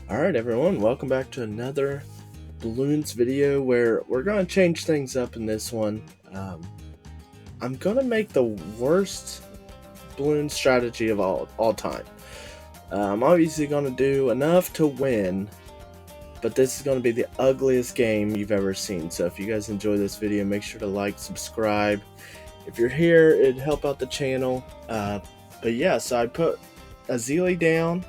Alright everyone, welcome back to another balloons video where we're going to change things up in this one. I'm going to make the worst balloon strategy of all time. I'm obviously going to do enough to win, but this is going to be the ugliest game you've ever seen. So if you guys enjoy this video, make sure to like, subscribe. If you're here, it'd help out the channel. But yeah, so I put Azili down.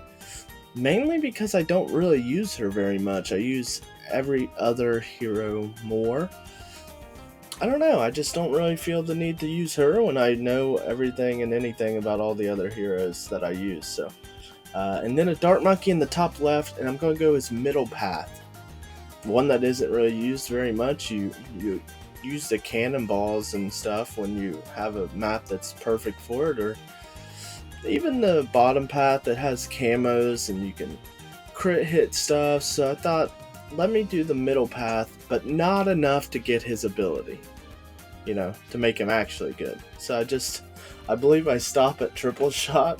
Mainly because I don't really use her very much. I use every other hero more. I don't know, I just don't really feel the need to use her when I know everything and anything about all the other heroes that I use. So, and then a Dart Monkey in the top left, and I'm going to go as middle path. One that isn't really used very much. You use the cannonballs and stuff when you have a map that's perfect for it, or even the bottom path that has camos and you can crit hit stuff. So I thought, let me do the middle path, but not enough to get his ability, to make him actually good. So I believe I stop at triple shot.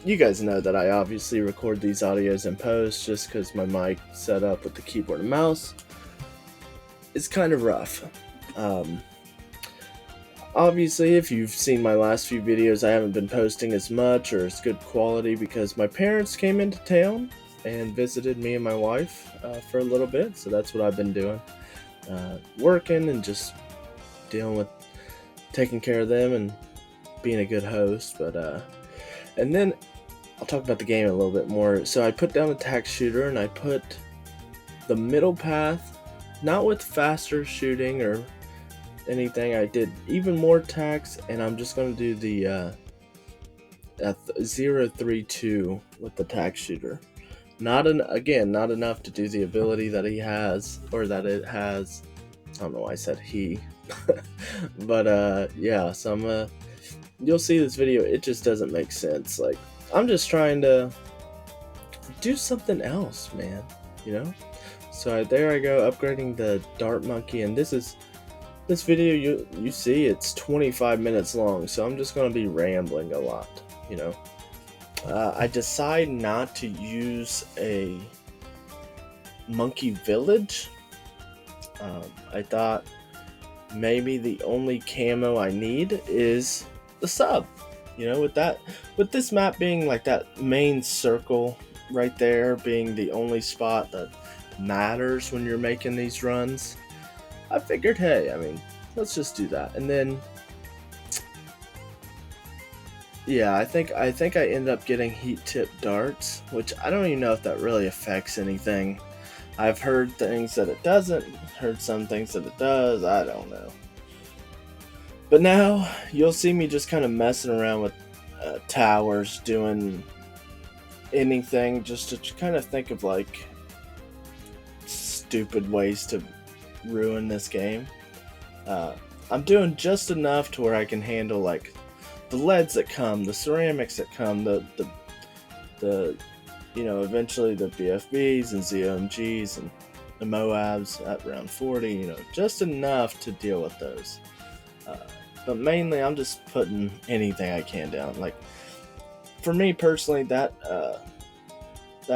You guys know that I obviously record these audios in post just because my mic set up with the keyboard and mouse is kind of rough. Obviously, if you've seen my last few videos, I haven't been posting as much or as good quality because my parents came into town and visited me and my wife for a little bit. So that's what I've been doing. Working and just dealing with taking care of them and being a good host. But and then I'll talk about the game a little bit more. So I put down the tax shooter and I put the middle path, not with faster shooting or anything. I did even more tax, and I'm just going to do the 0-3-2 with the tax shooter. Not enough to do the ability that he has, or that it has. I don't know why I said he. But yeah, so you'll see this video, it just doesn't make sense. Like, I'm just trying to do something else, man, So there I go, upgrading the Dart Monkey, and this video, you see it's 25 minutes long, so I'm just going to be rambling a lot, I decide not to use a monkey village. I thought maybe the only camo I need is the sub, with this map being like that main circle right there being the only spot that matters when you're making these runs. I figured, hey, let's just do that. And then, yeah, I think I ended up getting heat tip darts, which I don't even know if that really affects anything. I've heard things that it doesn't, heard some things that it does, I don't know. But now, you'll see me just kind of messing around with towers, doing anything just to kind of think of like stupid ways to ruin this game. I'm doing just enough to where I can handle like the leads that come, the ceramics that come, the eventually the BFBs and ZOMGs and the Moabs at round 40, just enough to deal with those. But mainly I'm just putting anything I can down. Like, for me personally, that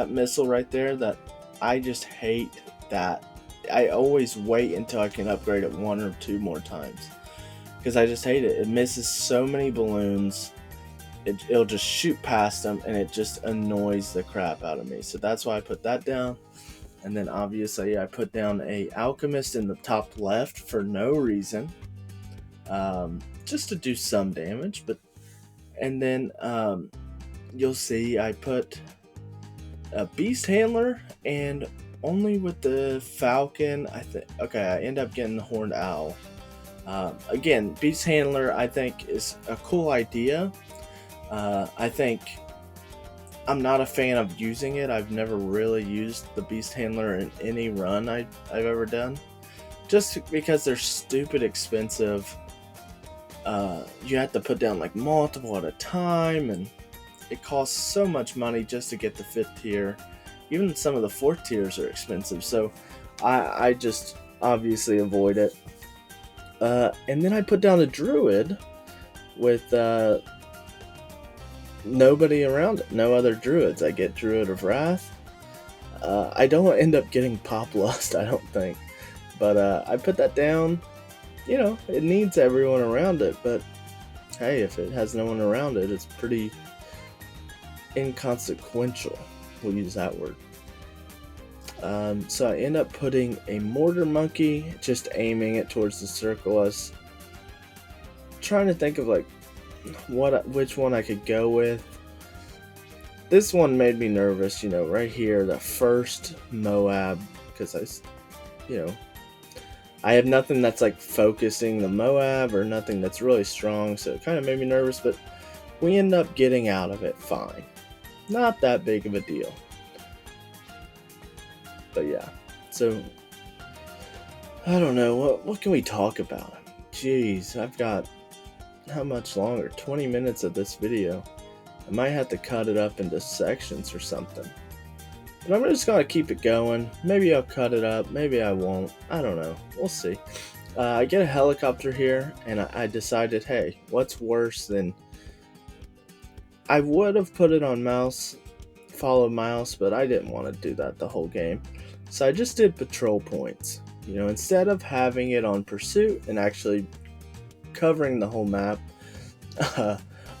missile right there, that I just hate that. I always wait until I can upgrade it 1 or 2 more times because I just hate it. It misses so many balloons. It'll just shoot past them, and it just annoys the crap out of me. So that's why I put that down. And then obviously I put down a alchemist in the top left for no reason, just to do some damage. And then you'll see I put a beast handler, and only with the falcon, I end up getting the horned owl. Again, beast handler I think is a cool idea. I think I'm not a fan of using it. I've never really used the beast handler in any run I've ever done, just because they're stupid expensive. You have to put down like multiple at a time, and it costs so much money just to get the 5th tier. Even some of the 4th tiers are expensive, so I just obviously avoid it. And then I put down a druid with nobody around it, no other druids. I get Druid of Wrath. I don't end up getting Pop Lust, I don't think. But I put that down. You know, it needs everyone around it, but hey, if it has no one around it, it's pretty inconsequential. We'll use that word. So I end up putting a Mortar Monkey, just aiming it towards the circle. I was trying to think of like which one I could go with. This one made me nervous, you know, right here, the first Moab, because I have nothing that's like focusing the Moab or nothing that's really strong, so it kind of made me nervous, but we end up getting out of it fine. Not that big of a deal. But yeah, so I don't know, what can we talk about? Jeez, I've got how much longer? 20 minutes of this video. I might have to cut it up into sections or something. But I'm just gonna keep it going. Maybe I'll cut it up, maybe I won't. I don't know. We'll see. I get a helicopter here, and I decided, hey, what's worse than... I would have put it on mouse, follow mouse, but I didn't want to do that the whole game. So I just did patrol points. You know, instead of having it on pursuit and actually covering the whole map,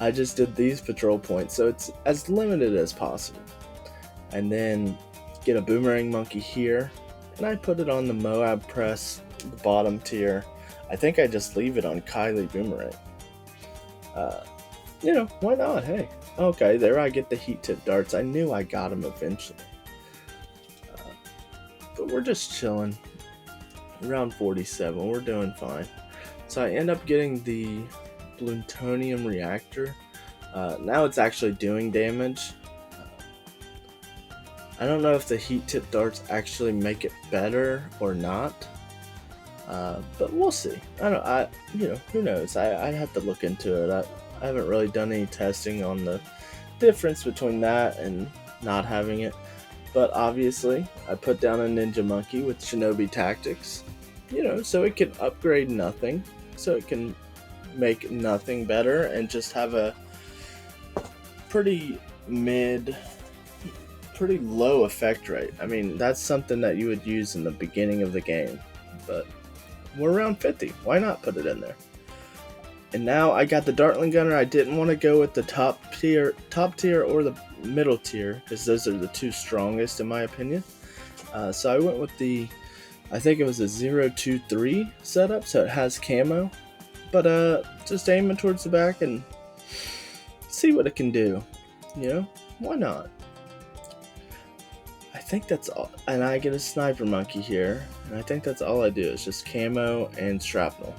I just did these patrol points, so it's as limited as possible. And then get a Boomerang Monkey here, and I put it on the Moab Press, the bottom tier. I think I just leave it on Kylie Boomerang. You know, why not? Hey, okay, there I get the Heat Tip Darts. I knew I got them eventually. But we're just chilling. Around 47, we're doing fine. So I end up getting the Plutonium Reactor. Now it's actually doing damage. I don't know if the Heat Tip Darts actually make it better or not. But we'll see. Who knows? I'd have to look into it. I haven't really done any testing on the difference between that and not having it. But obviously, I put down a Ninja Monkey with Shinobi Tactics. You know, so it can upgrade nothing. So it can make nothing better and just have a pretty low effect rate. I mean, that's something that you would use in the beginning of the game. But we're around 50. Why not put it in there? And now I got the Dartling Gunner. I didn't want to go with the top tier or the middle tier, because those are the two strongest in my opinion. So I went with the, I think it was a 023 setup, so it has camo. But just aiming towards the back and see what it can do. You know, why not? I think that's all. And I get a Sniper Monkey here, and I think that's all I do is just camo and shrapnel.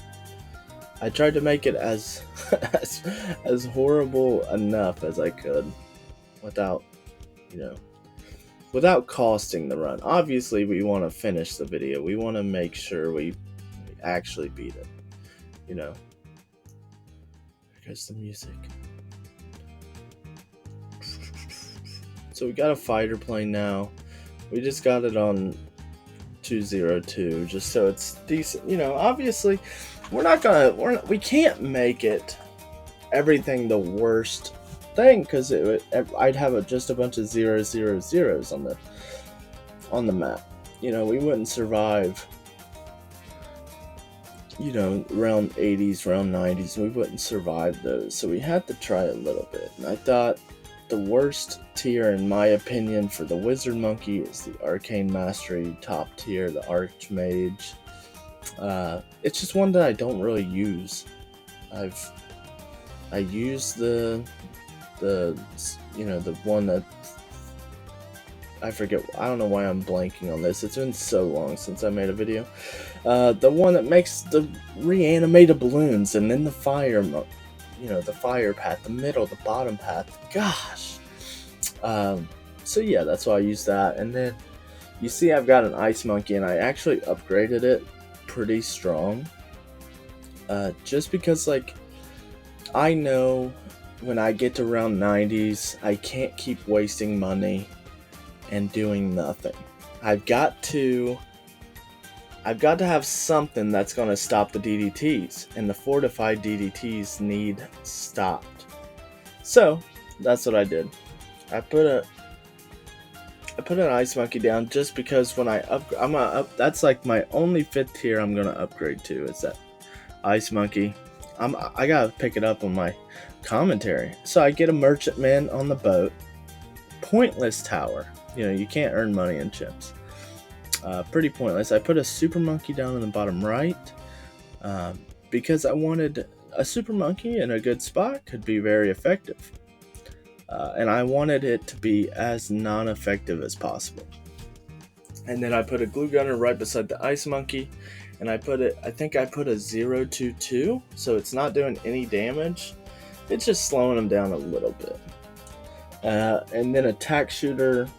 I tried to make it as as horrible enough as I could without, without costing the run. Obviously, we want to finish the video. We want to make sure we actually beat it. You know. There goes the music. So we got a fighter plane now. We just got it on 202, just so it's decent. You know, obviously, we can't make it everything the worst thing, because I'd have just a bunch of 000s on the map. You know, we wouldn't survive. You know, around 80s, around 90s, we wouldn't survive those. So we had to try a little bit. And I thought the worst tier, in my opinion, for the Wizard Monkey is the Arcane Mastery top tier, the Archmage. It's just one that I don't really use. I use the one that I forget. I don't know why I'm blanking on this. It's been so long since I made a video. The one that makes the reanimated balloons, and then the fire, the fire path, the middle, the bottom path. Gosh. So yeah, that's why I use that. And then you see I've got an Ice Monkey, and I actually upgraded it pretty strong. Just because, like, I know when I get to around 90s, I can't keep wasting money and doing nothing. I've got to have something that's going to stop the DDTs, and the fortified DDTs need stopped. So that's what I did. I put an ice monkey down just because when I'm gonna up. That's like my only 5th tier I'm gonna upgrade to is that ice monkey. I gotta pick it up on my commentary. So I get a merchantman on the boat. Pointless tower. You know, you can't earn money in Chimps. Pretty pointless. I put a super monkey down in the bottom right because I wanted a super monkey in a good spot could be very effective. And I wanted it to be as non-effective as possible. And then I put a glue gunner right beside the ice monkey, and I think I put a 022, so it's not doing any damage. It's just slowing them down a little bit. And then a tack shooter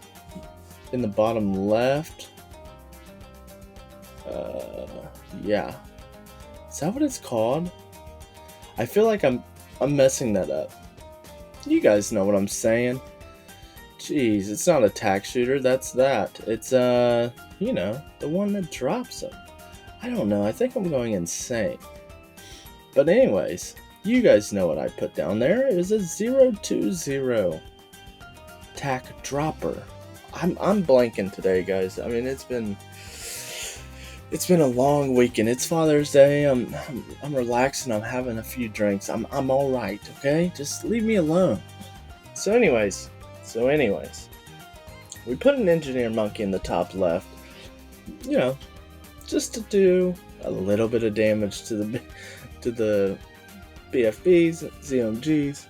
in the bottom left. Yeah. Is that what it's called? I feel like I'm messing that up. You guys know what I'm saying. Jeez, it's not a tack shooter, that's that. It's, you know, the one that drops them. I don't know, I think I'm going insane. But anyways, you guys know what I put down there. It was a 020 tack dropper. I'm blanking today, guys. I mean, it's been a long weekend. It's Father's Day. I'm relaxing. I'm having a few drinks. I'm all right. Okay, just leave me alone. So anyways, we put an engineer monkey in the top left. You know, just to do a little bit of damage to the BFBs, ZMGs.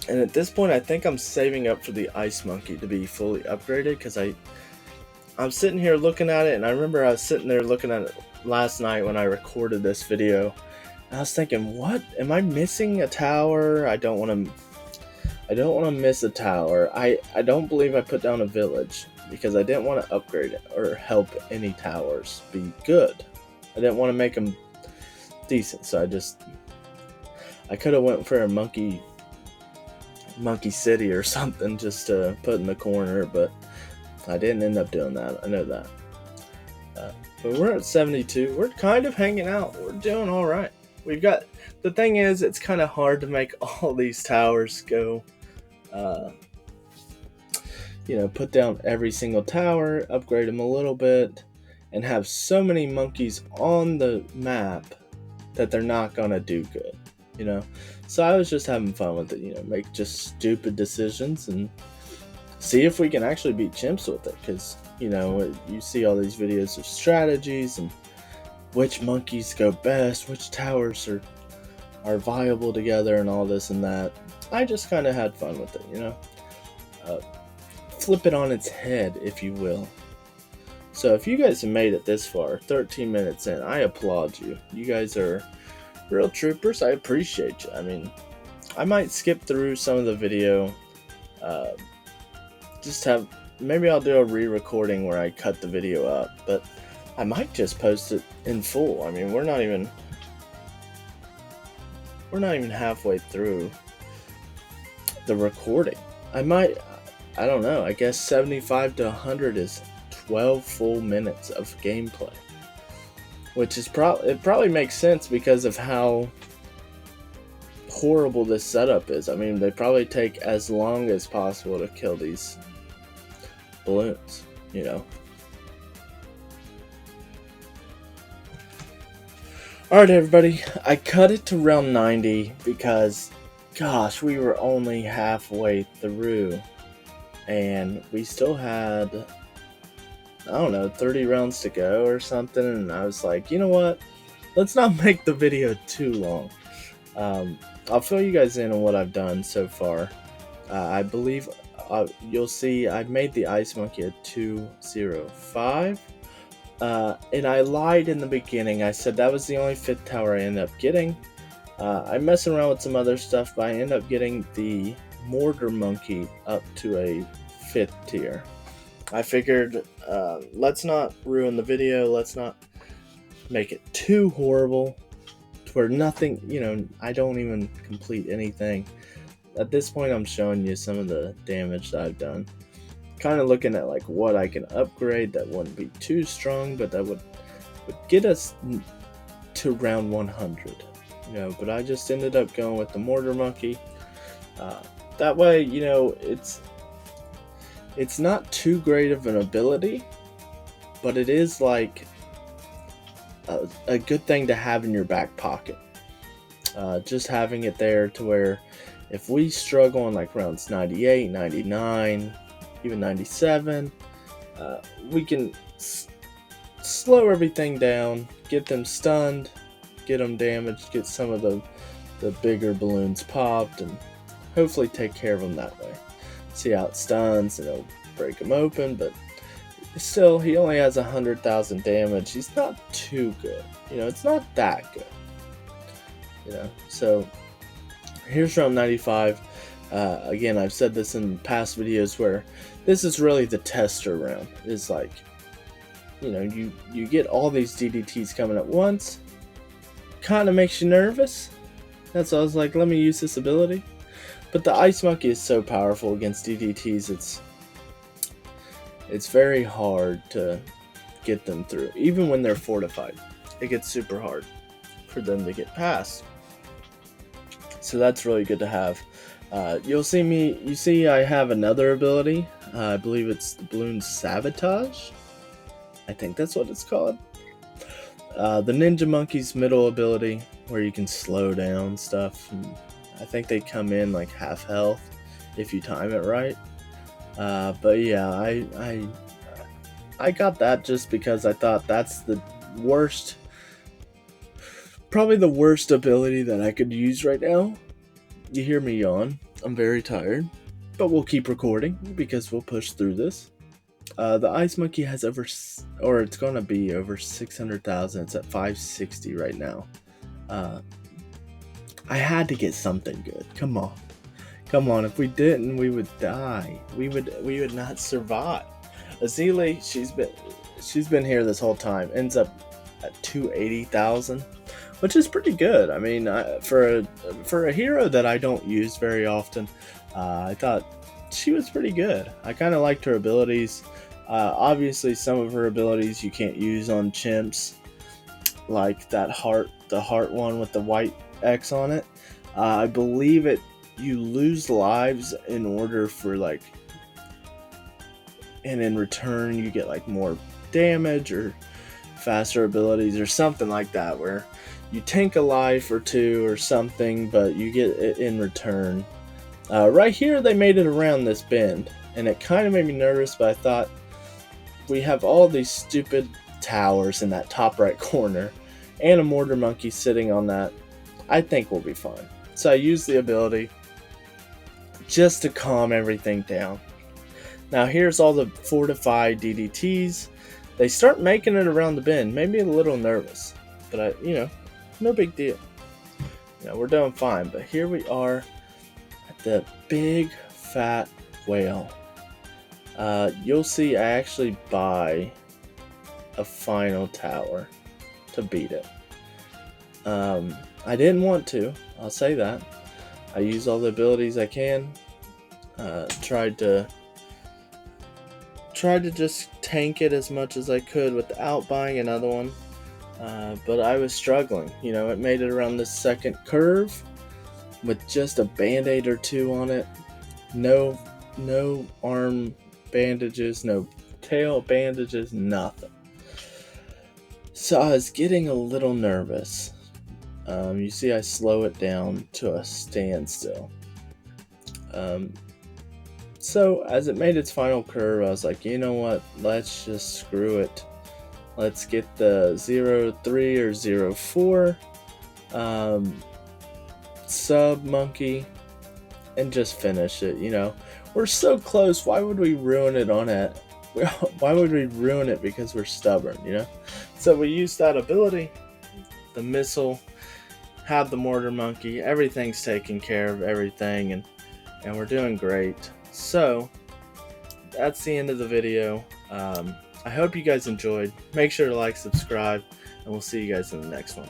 And at this point, I think I'm saving up for the ice monkey to be fully upgraded because I'm sitting here looking at it, and I remember I was sitting there looking at it last night when I recorded this video. And I was thinking, what? Am I missing a tower? I don't want to miss a tower. I don't believe I put down a village because I didn't want to upgrade it or help any towers be good. I didn't want to make them decent, so I could have went for a monkey city or something just to put in the corner, but I didn't end up doing that. I know that. But we're at 72. We're kind of hanging out. We're doing all right. The thing is, it's kind of hard to make all these towers go, you know, put down every single tower, upgrade them a little bit, and have so many monkeys on the map that they're not gonna do good, you know. So I was just having fun with it, you know, make just stupid decisions and see if we can actually beat Chimps with it. Because, you know, you see all these videos of strategies and which monkeys go best, which towers are viable together and all this and that. I just kind of had fun with it, you know. Flip it on its head, if you will. So if you guys have made it this far, 13 minutes in, I applaud you. You guys are real troopers. I appreciate you. I mean, I might skip through some of the video. Maybe I'll do a re-recording where I cut the video up, but I might just post it in full. I mean, we're not even halfway through the recording. I don't know. I guess 75 to 100 is 12 full minutes of gameplay. Which is it probably makes sense because of how horrible this setup is. I mean, they probably take as long as possible to kill these balloons, you know. Alright, everybody. I cut it to round 90 because, gosh, we were only halfway through. And we still had, I don't know, 30 rounds to go or something, and I was like, you know what, let's not make the video too long. I'll fill you guys in on what I've done so far. I believe you'll see I've made the ice monkey a 205, and I lied in the beginning. I said that was the only 5th tower I ended up getting. I'm messing around with some other stuff, but I ended up getting the mortar monkey up to a 5th tier. I figured, let's not ruin the video, let's not make it too horrible to where nothing, you know, I don't even complete anything. At this point, I'm showing you some of the damage that I've done. Kind of looking at like what I can upgrade that wouldn't be too strong, but that would get us to round 100. you know, but I just ended up going with the mortar monkey. That way, you know, it's not too great of an ability, but it is like a good thing to have in your back pocket. Just having it there to where if we struggle on like rounds 98, 99, even 97, we can slow everything down, get them stunned, get them damaged, get some of the bigger balloons popped, and hopefully take care of them that way. See how it stuns, and it'll break them open, but still, he only has 100,000 damage. He's not too good. You know, it's not that good. You know, so here's round 95. Again, I've said this in past videos where this is really the tester round. It's like, you know, you get all these DDTs coming at once. Kind of makes you nervous. That's why I was like, let me use this ability. But the Ice Monkey is so powerful against DDTs, it's very hard to get them through. Even when they're fortified, it gets super hard for them to get past. So that's really good to have. You see I have another ability. I believe it's the Balloon Sabotage. I think that's what it's called. The Ninja Monkey's middle ability, where you can slow down stuff. And I think they come in like half health if you time it right. But yeah, I got that just because I thought that's the worst, probably the worst ability that I could use right now. You hear me yawn. I'm very tired, but we'll keep recording because we'll push through this. The Ice Monkey has it's gonna be over 600,000. It's at 560 right now. I had to get something good. Come on. If we didn't, we would die. We would not survive. Azili, she's been here this whole time. Ends up at 280,000, which is pretty good. I mean, for a hero that I don't use very often, I thought she was pretty good. I kind of liked her abilities. Obviously, some of her abilities you can't use on Chimps, like the heart one with the white X on it. I believe you lose lives in order for and in return you get like more damage or faster abilities or something like that, where you tank a life or two or something, but you get it in return. Right here they made it around this bend, and it kind of made me nervous, but I thought, we have all these stupid towers in that top right corner and a mortar monkey sitting on that. I think we'll be fine. So I used the ability just to calm everything down. Now here's all the fortified DDTs. They start making it around the bend. Made me a little nervous, but no big deal. We're doing fine. But here we are at the big fat whale. You'll see I actually buy a final tower to beat it. I didn't want to, I'll say that. I used all the abilities I can. Tried to just tank it as much as I could without buying another one. But I was struggling. It made it around this second curve with just a band-aid or two on it. No arm bandages, no tail bandages, nothing. So I was getting a little nervous. You see I slow it down to a standstill. So as it made its final curve, I was like, you know what, let's just screw it. Let's get the 0-3 or 0-4 sub monkey and just finish it. We're so close. Why would we ruin it why would we ruin it because we're stubborn, So we used that ability, the missile, have the mortar monkey, everything's taking care of everything, and we're doing great. So that's the end of the video. I hope you guys enjoyed. Make sure to like, subscribe, and we'll see you guys in the next one.